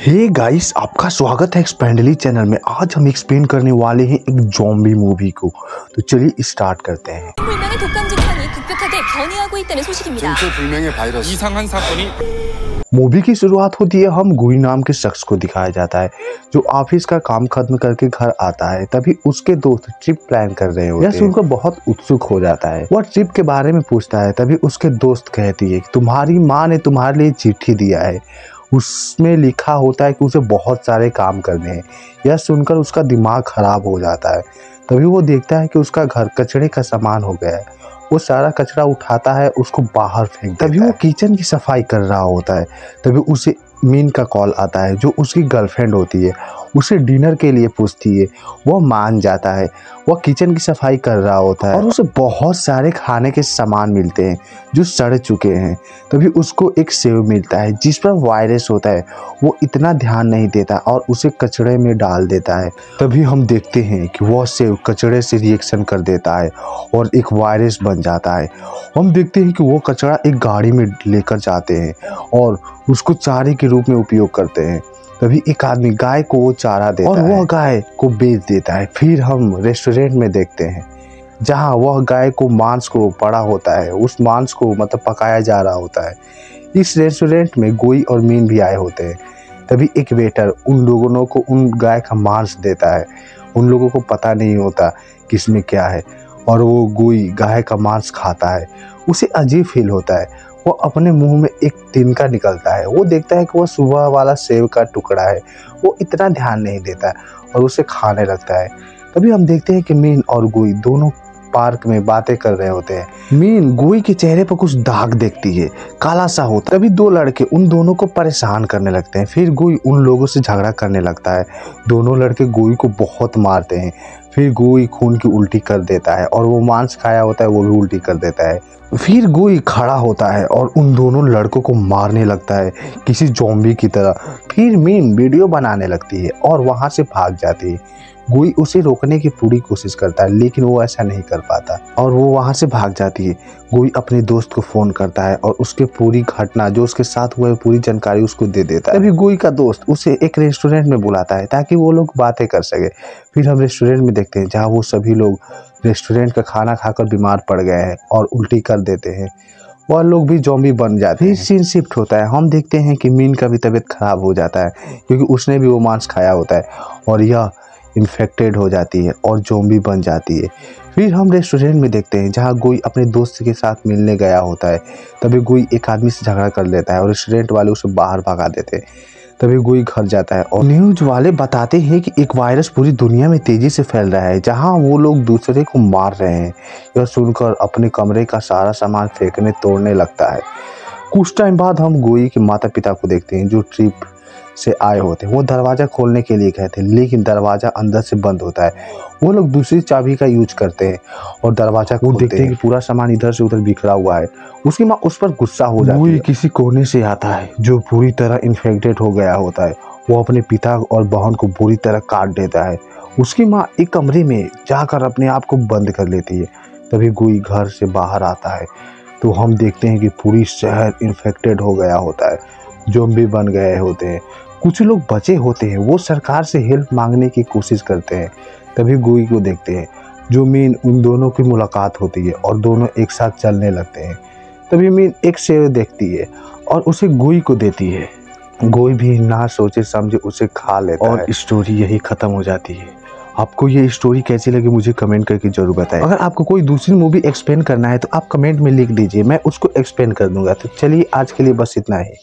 Hey guys, आपका स्वागत है एक्सपेंडली चैनल में। आज हम एक्सप्लेन करने वाले हैं एक ज़ॉम्बी मूवी को। तो चलिए स्टार्ट करते हैं। 불명의 독감 증상이 급격하게 변이하고 있다는 소식입니다. 정체불명의 바이러스 이상한 사건이 मूवी की शुरुआत होती है, हम गुई नाम के शख्स को दिखाया जाता है जो ऑफिस का काम खत्म करके घर आता है। तभी उसके दोस्त ट्रिप प्लान कर रहे होते हैं। यह सुनकर बहुत उत्सुक हो जाता है। वह ट्रिप के बारे में पूछता है। तभी उसके दोस्त कहती है कि तुम्हारी माँ ने तुम्हारे लिए चिट्ठी दिया है, उसमें लिखा होता है कि उसे बहुत सारे काम करने हैं। यह सुनकर उसका दिमाग खराब हो जाता है। तभी वो देखता है कि उसका घर कचरे का सामान हो गया है। वो सारा कचरा उठाता है, उसको बाहर फेंक देता है। तभी वो किचन की सफाई कर रहा होता है। तभी उसे मीन का कॉल आता है जो उसकी गर्लफ्रेंड होती है। उसे डिनर के लिए पूछती है, वो मान जाता है। वह किचन की सफाई कर रहा होता है और उसे बहुत सारे खाने के सामान मिलते हैं जो सड़ चुके हैं। तभी उसको एक सेव मिलता है जिस पर वायरस होता है। वो इतना ध्यान नहीं देता और उसे कचड़े में डाल देता है। तभी हम देखते हैं कि वह सेव कचड़े से रिएक्शन कर देता है और एक वायरस बन जाता है। हम देखते हैं कि वो कचरा एक गाड़ी में लेकर जाते हैं और उसको चारे के रूप में उपयोग करते हैं। तभी एक आदमी गाय को वो चारा देता है और वह गाय को बेच देता है। फिर हम रेस्टोरेंट में देखते हैं जहां वह गाय को मांस को पड़ा होता है, उस मांस को मतलब पकाया जा रहा होता है। इस रेस्टोरेंट में गोई और मीन भी आए होते हैं। तभी एक वेटर उन लोगों को उन गाय का मांस देता है। उन लोगों को पता नहीं होता किसमें क्या है और वो गोई गाय का मांस खाता है। उसे अजीब फील होता है। वो अपने मुंह में एक तिनका निकलता है। वो देखता है कि वो सुबह वाला सेव का टुकड़ा है। वो इतना ध्यान नहीं देता और उसे खाने लगता है। तभी हम देखते हैं कि मीन और गोई दोनों पार्क में बातें कर रहे होते हैं। मीन गोई के चेहरे पर कुछ दाग देखती है, काला सा होता है। तभी दो लड़के उन दोनों को परेशान करने लगते हैं। फिर गोई उन लोगों से झगड़ा करने लगता है। दोनों लड़के गोई को बहुत मारते हैं। फिर गोई खून की उल्टी कर देता है और वो मांस खाया होता है वो भी उल्टी कर देता है। फिर गोई खड़ा होता है और उन दोनों लड़कों को मारने लगता है किसी ज़ॉम्बी की तरह। फिर मीन वीडियो बनाने लगती है और वहाँ से भाग जाती है। गोई उसे रोकने की पूरी कोशिश करता है लेकिन वो ऐसा नहीं कर पाता और वो वहाँ से भाग जाती है। गोई अपने दोस्त को फ़ोन करता है और उसके पूरी घटना जो उसके साथ हुआ है पूरी जानकारी उसको दे देता है। तभी गोई का दोस्त उसे एक रेस्टोरेंट में बुलाता है ताकि वो लोग बातें कर सके। फिर हम रेस्टोरेंट में देखते हैं जहाँ वो सभी लोग रेस्टोरेंट का खाना खाकर बीमार पड़ गए हैं और उल्टी कर देते हैं। वह लोग भी ज़ॉम्बी बन जाते हैं। फिर सीन शिफ्ट होता है। हम देखते हैं कि मीन का भी तबीयत खराब हो जाता है क्योंकि उसने भी वो मांस खाया होता है और यह इन्फेक्टेड हो जाती है और ज़ॉम्बी बन जाती है। फिर हम रेस्टोरेंट में देखते हैं जहाँ गोई अपने दोस्त के साथ मिलने गया होता है। तभी गोई एक आदमी से झगड़ा कर लेता है और रेस्टोरेंट वाले उसे बाहर भगा देते हैं। तभी गोई घर जाता है और न्यूज़ वाले बताते हैं कि एक वायरस पूरी दुनिया में तेज़ी से फैल रहा है जहाँ वो लोग दूसरे को मार रहे हैं। यह सुनकर अपने कमरे का सारा सामान फेंकने तोड़ने लगता है। कुछ टाइम बाद हम गोई के माता पिता को देखते हैं जो ट्रिप से आए होते हैं। वो दरवाज़ा खोलने के लिए कहते हैं लेकिन दरवाज़ा अंदर से बंद होता है। वो लोग दूसरी चाबी का यूज करते हैं और दरवाज़ा खोलते देखते हैं कि पूरा सामान इधर से उधर बिखरा हुआ है। उसकी माँ उस पर गुस्सा हो जाती है। किसी कोने से आता है जो पूरी तरह इन्फेक्टेड हो गया होता है। वो अपने पिता और बहन को बुरी तरह काट देता है। उसकी माँ एक कमरे में जाकर अपने आप को बंद कर लेती है। तभी गोई घर से बाहर आता है तो हम देखते हैं कि पूरी शहर इन्फेक्टेड हो गया होता है, ज़ॉम्बी बन गए होते हैं। कुछ लोग बचे होते हैं, वो सरकार से हेल्प मांगने की कोशिश करते हैं। तभी गोई को देखते हैं जो मीन उन दोनों की मुलाकात होती है और दोनों एक साथ चलने लगते हैं। तभी मीन एक सेव देखती है और उसे गोई को देती है। गोई भी ना सोचे समझे उसे खा लेता है और स्टोरी यही ख़त्म हो जाती है। आपको ये स्टोरी कैसी लगी मुझे कमेंट करके जरूर बताएं। अगर आपको कोई दूसरी मूवी एक्सप्लेन करना है तो आप कमेंट में लिख दीजिए, मैं उसको एक्सप्लेन कर दूंगा। तो चलिए आज के लिए बस इतना ही।